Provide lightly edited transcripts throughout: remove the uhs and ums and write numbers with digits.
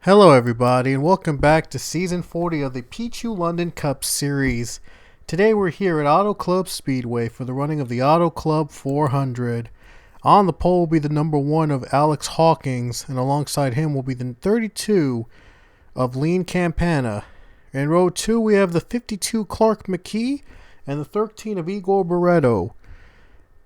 Hello everybody and welcome back to Season 40 of the Pichu London Cup Series. Today we're here at Auto Club Speedway for the running of the Auto Club 400. On the pole will be the number 1 of Alex Hawkins, and alongside him will be the 32 of Lean Campana. In row 2 we have the 52 Clark McKee and the 13 of Igor Barreto.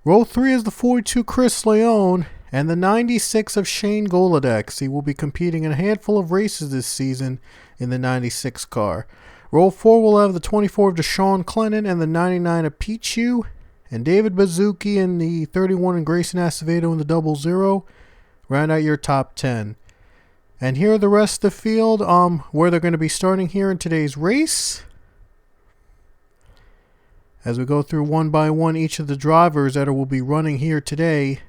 Row 3 is the 42 Chris Leone and the 96 of Shane Golodex. He will be competing in a handful of races this season in the 96 car. Row 4 will have the 24 of Deshaun Clennon and the 99 of Pichu, and David Bazuki and the 31 of Grayson Acevedo in the 00. Round out your top 10. And here are the rest of the field where they're going to be starting here in today's race. As we go through one by one each of the drivers that will be running here today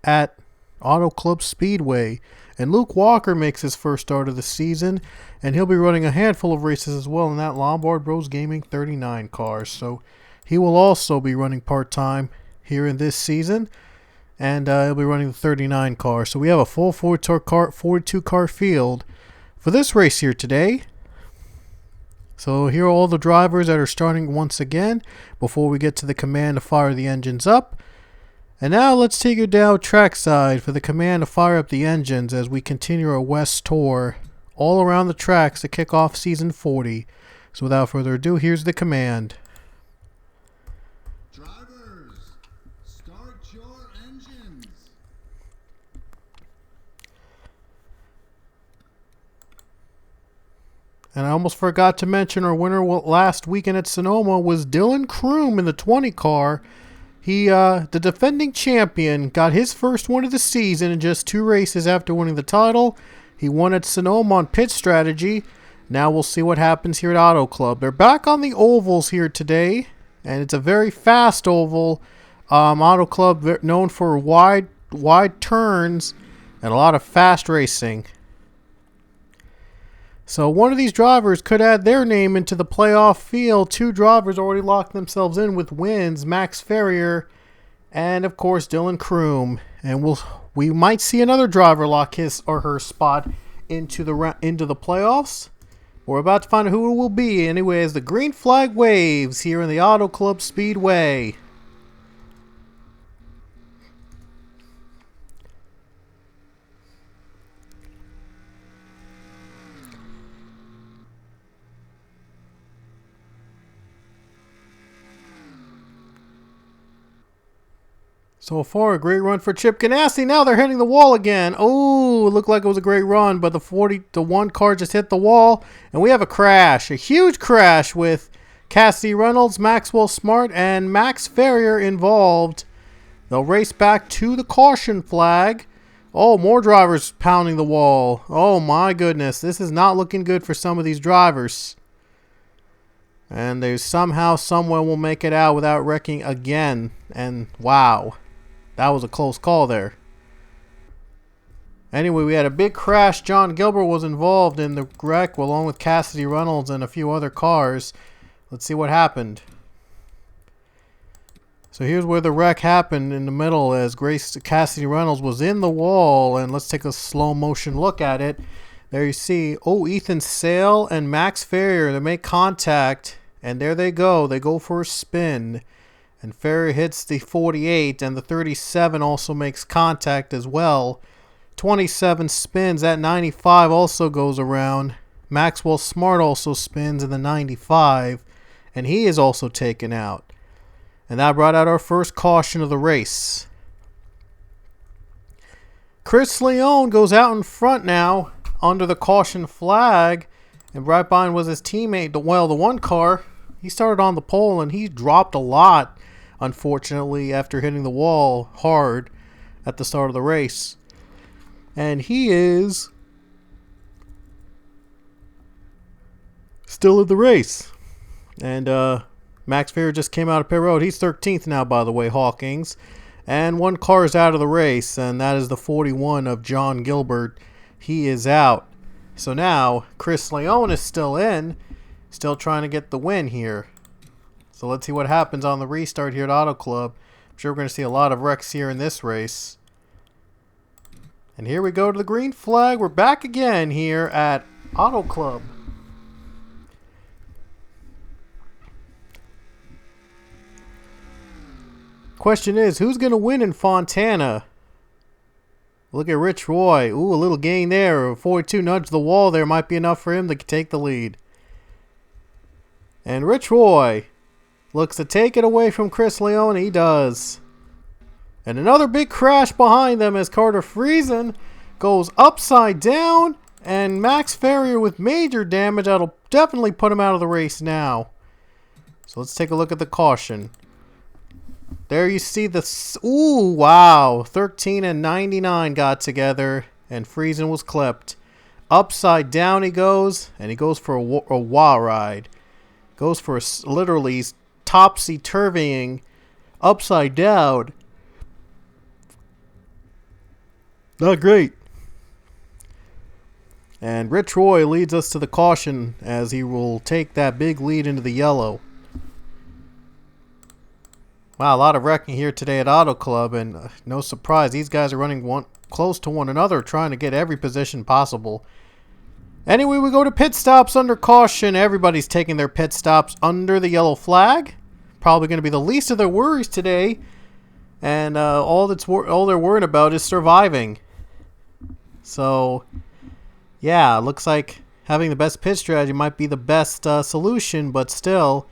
at Auto Club Speedway. And Luke Walker makes his first start of the season, and he'll be running a handful of races as well in that Lombard Bros Gaming 39 car. So he will also be running part-time here in this season, and he'll be running the 39 car. So we have a full 42 car field for this race here today. So here are all the drivers that are starting once again before we get to the command to fire the engines up. And now let's take you down trackside for the command to fire up the engines as we continue our West tour all around the tracks to kick off season 40. So without further ado, here's the command. Drivers, start your engines. And I almost forgot to mention our winner last weekend at Sonoma was Dylan Kroom in the 20 car. He, the defending champion, got his first win of the season in just 2 races after winning the title. He won at Sonoma on pit strategy. Now we'll see what happens here at Auto Club. They're back on the ovals here today, and it's a very fast oval. Auto Club known for wide turns and a lot of fast racing. So one of these drivers could add their name into the playoff field. 2 drivers already locked themselves in with wins: Max Ferrier and, of course, Dylan Kroom. And we might see another driver lock his or her spot into the playoffs. We're about to find out who it will be. Anyway, as the green flag waves here in the Auto Club Speedway. So far, a great run for Chip Ganassi. Now they're hitting the wall again. Oh, it looked like it was a great run, but the 40-1 car just hit the wall, and we have a crash. A huge crash with Cassidy Reynolds, Maxwell Smart, and Max Ferrier involved. They'll race back to the caution flag. Oh, more drivers pounding the wall. Oh, my goodness. This is not looking good for some of these drivers. And they somehow, somewhere will make it out without wrecking again. And wow. That was a close call there. Anyway, we had a big crash. John Gilbert was involved in the wreck along with Cassidy Reynolds and a few other cars. Let's see what happened. So here's where the wreck happened in the middle as Cassidy Reynolds was in the wall. And let's take a slow motion look at it. There you see, Ethan Sale and Max Ferrier, they make contact. And there they go. They go for a spin. And Ferrier hits the 48, and the 37 also makes contact as well. 27 spins. That 95 also goes around. Maxwell Smart also spins in the 95, and he is also taken out. And that brought out our first caution of the race. Chris Leone goes out in front now under the caution flag, and right behind was his teammate, the 1 car. He started on the pole, and he dropped a lot, unfortunately, after hitting the wall hard at the start of the race. And he is still in the race. And Max Ferrier just came out of pit road. He's 13th now, by the way, Hawkins. And 1 car is out of the race, and that is the 41 of John Gilbert. He is out. So now Chris Leone is still in. Still trying to get the win here. So let's see what happens on the restart here at Auto Club. I'm sure we're going to see a lot of wrecks here in this race. And here we go to the green flag. We're back again here at Auto Club. Question is, who's going to win in Fontana? Look at Rich Roy. Ooh, a little gain there. 42 nudge the wall there. Might be enough for him to take the lead. And Rich Roy looks to take it away from Chris Leone. He does. And another big crash behind them as Carter Friesen goes upside down. And Max Farrier with major damage. That'll definitely put him out of the race now. So let's take a look at the caution. There you see the... Ooh, wow. 13 and 99 got together. And Friesen was clipped. Upside down he goes. And he goes for a wah ride. Goes for literally topsy-turvying upside down. Not great. And Rich Roy leads us to the caution as he will take that big lead into the yellow. Wow, a lot of wrecking here today at Auto Club, and no surprise, these guys are running close to one another, trying to get every position possible. Anyway, we go to pit stops under caution. Everybody's taking their pit stops under the yellow flag. Probably going to be the least of their worries today, and all they're worried about is surviving. So, yeah, looks like having the best pit strategy might be the best solution, but still,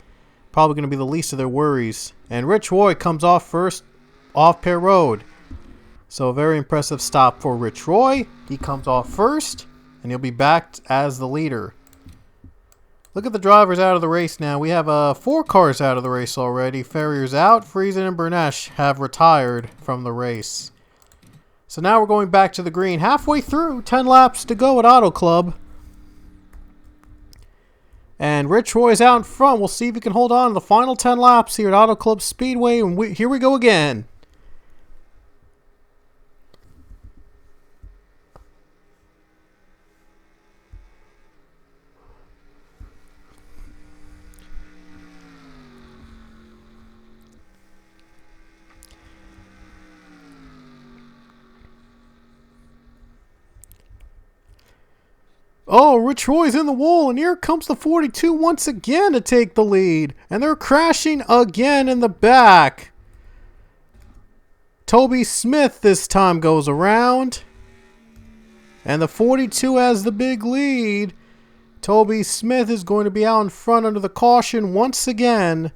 probably going to be the least of their worries. And Rich Roy comes off first off pit road. So a very impressive stop for Rich Roy. He comes off first, and he'll be backed as the leader. Look at the drivers out of the race now. We have 4 cars out of the race already. Farrier's out. Friesen and Bernesh have retired from the race. So now we're going back to the green. Halfway through, 10 laps to go at Auto Club. And Rich Roy's out in front. We'll see if he can hold on to the final 10 laps here at Auto Club Speedway. And here we go again. Oh, Rich Roy's in the wall, and here comes the 42 once again to take the lead. And they're crashing again in the back. Toby Smith this time goes around. And the 42 has the big lead. Toby Smith is going to be out in front under the caution once again.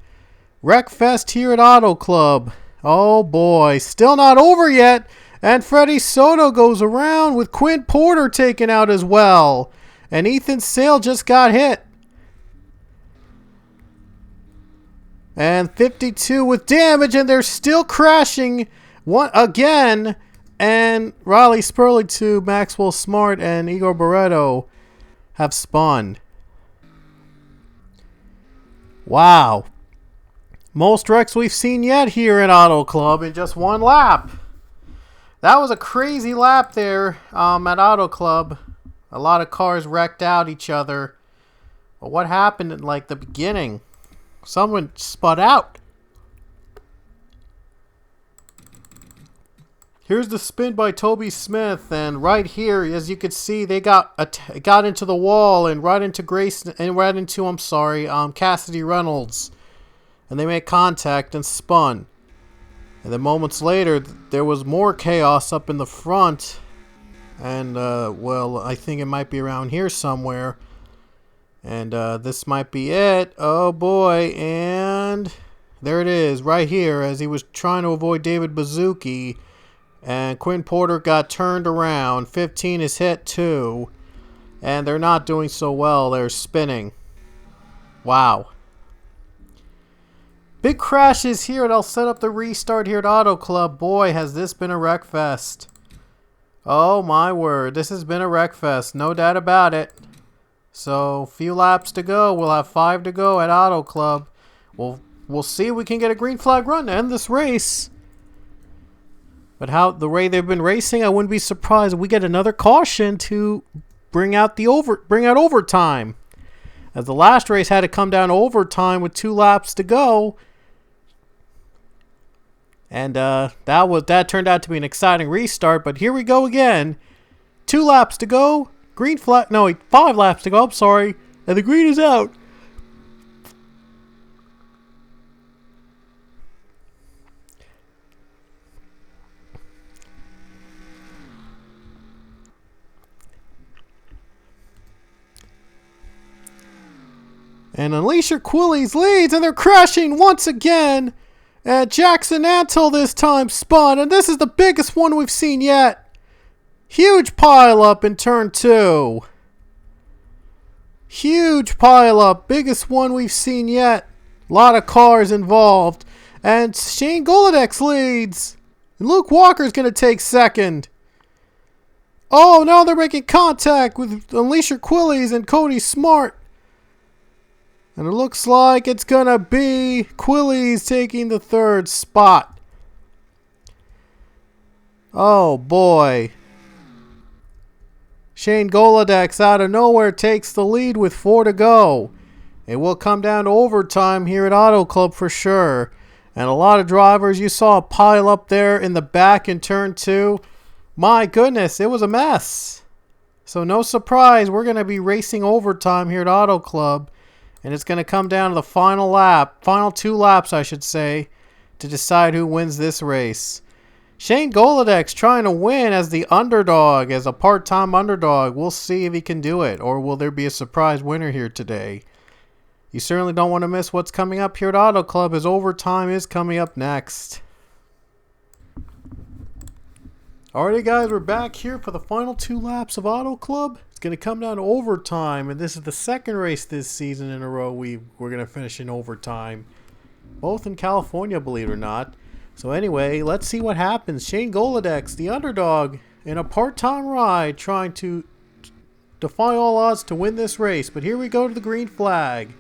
Wreckfest here at Auto Club. Oh boy, still not over yet. And Freddie Soto goes around with Quinn Porter taken out as well. And Ethan Sale just got hit. And 52 with damage, and they're still crashing again. And Riley Spurley to Maxwell Smart and Igor Barreto have spun. Wow. Most wrecks we've seen yet here at Auto Club in just one lap. That was a crazy lap there at Auto Club. A lot of cars wrecked out each other. But what happened in like the beginning? Someone spun out. Here's the spin by Toby Smith, and right here, as you can see, they got into the wall and right into Cassidy Reynolds, and they made contact and spun. And then moments later, there was more chaos up in the front. And, well, I think it might be around here somewhere. And this might be it. Oh, boy. And there it is, right here, as he was trying to avoid David Bazuki. And Quinn Porter got turned around. 15 is hit, too. And they're not doing so well. They're spinning. Wow. Big crashes here, and I'll set up the restart here at Auto Club. Boy, has this been a wreck fest. Oh my word, this has been a wreck fest, no doubt about it. So, few laps to go. We'll have 5 to go at Auto Club. We'll see if we can get a green flag run to end this race. But the way they've been racing, I wouldn't be surprised if we get another caution to bring out overtime. As the last race had to come down to overtime with 2 laps to go. And that turned out to be an exciting restart. But here we go again. 2 laps to go. Green flag. No, 5 laps to go. I'm sorry. And the green is out. And Unleash Your Quillies leads, and they're crashing once again. And Jackson Antle this time spun, and this is the biggest one we've seen yet. Huge pileup in turn 2. Huge pileup, biggest one we've seen yet. A lot of cars involved. And Shane Golodex leads. And Luke Walker's going to take second. Oh, now they're making contact with Unleash Your Quillies and Cody Smart. And it looks like it's going to be Quillies taking the 3rd spot. Oh, boy. Shane Golodex out of nowhere takes the lead with 4 to go. It will come down to overtime here at Auto Club for sure. And a lot of drivers, you saw a pile up there in the back in turn 2. My goodness, it was a mess. So no surprise, we're going to be racing overtime here at Auto Club. And it's going to come down to the final lap, final 2 laps, I should say, to decide who wins this race. Shane Golodex trying to win as the underdog, as a part-time underdog. We'll see if he can do it, or will there be a surprise winner here today? You certainly don't want to miss what's coming up here at Auto Club, as overtime is coming up next. Alrighty guys, we're back here for the final 2 laps of Auto Club. It's going to come down to overtime, and this is the 2nd race this season in a row we're going to finish in overtime. Both in California, believe it or not. So anyway, let's see what happens. Shane Golodex, the underdog, in a part-time ride, trying to defy all odds to win this race. But here we go to the green flag.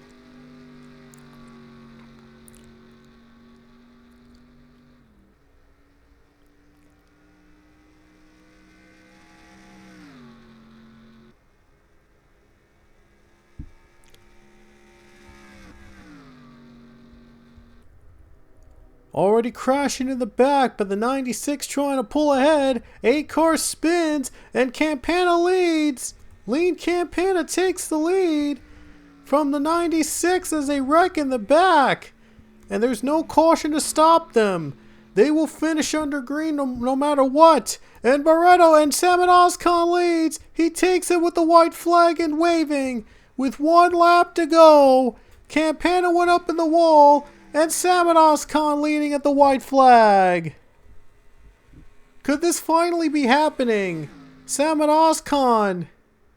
Already crashing in the back, but the 96 trying to pull ahead. 8 car spins, and Campana leads. Lean Campana takes the lead from the 96 as they wreck in the back. And there's no caution to stop them. They will finish under green no matter what. And Barreto and Salmon Oscon leads. He takes it with the white flag and waving. With 1 lap to go, Campana went up in the wall. And Salmon Oscon leading at the white flag. Could this finally be happening? Salmon Oscon,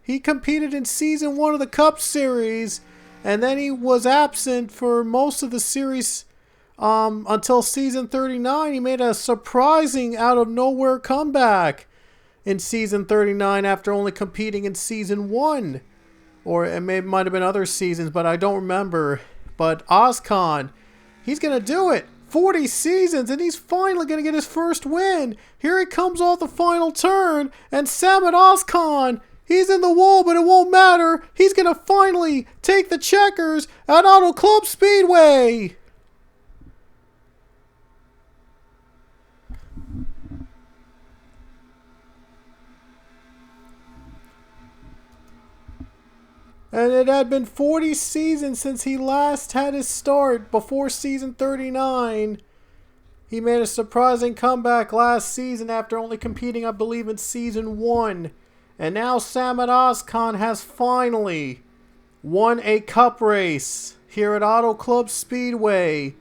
he competed in Season 1 of the Cup Series, and then he was absent for most of the series until Season 39. He made a surprising out-of-nowhere comeback in Season 39 after only competing in Season 1. Or it might have been other seasons, but I don't remember. But Oscon, he's going to do it. 40 seasons, and he's finally going to get his first win. Here he comes off the final turn, and Salmon Oscon, he's in the wall, but it won't matter. He's going to finally take the checkers at Auto Club Speedway. And it had been 40 seasons since he last had his start before Season 39. He made a surprising comeback last season after only competing, I believe, in Season 1. And now Salmon Oscon has finally won a cup race here at Auto Club Speedway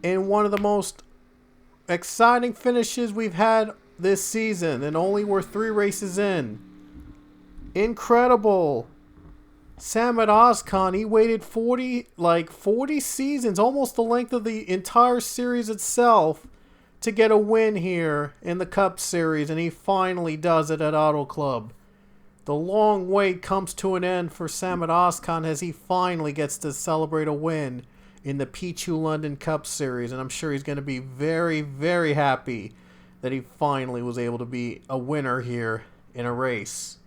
in one of the most exciting finishes we've had this season. And only we're 3 races in. Incredible. Salmon Oscon, he waited 40 seasons, almost the length of the entire series itself, to get a win here in the Cup Series, and he finally does it at Auto Club. The long wait comes to an end for Salmon Oscon as he finally gets to celebrate a win in the Pichu London Cup Series, and I'm sure he's going to be very, very happy that he finally was able to be a winner here in a race.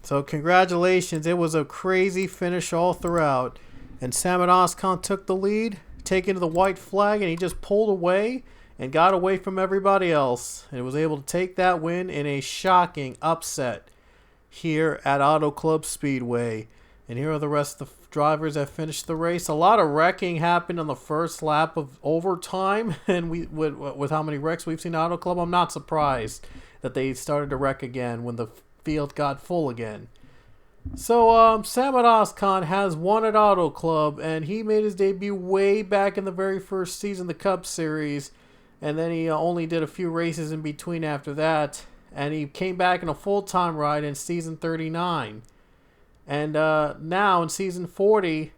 So congratulations, it was a crazy finish all throughout. And Salmon Oscon took the lead taken to the white flag, and he just pulled away and got away from everybody else, and was able to take that win in a shocking upset here at Auto Club Speedway. And here are the rest of the drivers that finished the race. A lot of wrecking happened on the first lap of overtime, and with how many wrecks we've seen at Auto Club, I'm not surprised that they started to wreck again when the field got full again. So Samad Ozkan has won at Auto Club, and he made his debut way back in the very first season of the Cup Series, and then he only did a few races in between after that, and he came back in a full-time ride in season 39. And now in season 40,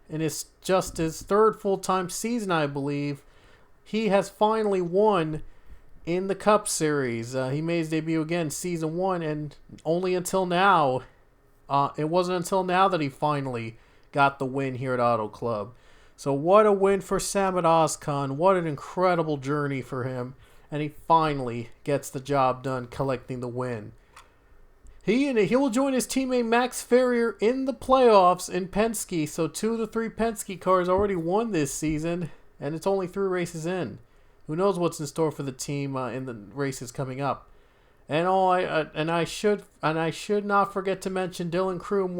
in his third full-time season, I believe, he has finally won in the Cup Series. He made his debut again season 1, and only until now, it wasn't until now that he finally got the win here at Auto Club. So what a win for Samad Ozkan. What an incredible journey for him. And he finally gets the job done, collecting the win. He will join his teammate Max Ferrier in the playoffs in Penske. So 2 of the 3 Penske cars already won this season, and it's only 3 races in. Who knows what's in store for the team in the races coming up? And I should not forget to mention Dylan Kroom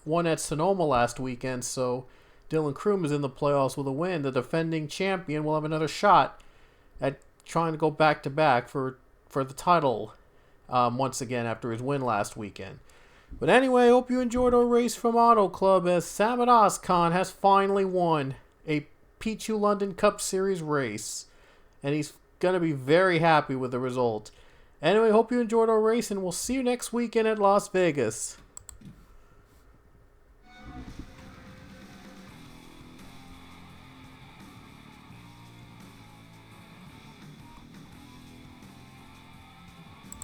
won at Sonoma last weekend. So Dylan Kroom is in the playoffs with a win. The defending champion will have another shot at trying to go back to back for the title once again after his win last weekend. But anyway, I hope you enjoyed our race from Auto Club, as Samad Ozkan has finally won a Pichu London Cup Series race, and he's going to be very happy with the result. Anyway, hope you enjoyed our race, and we'll see you next weekend at Las Vegas.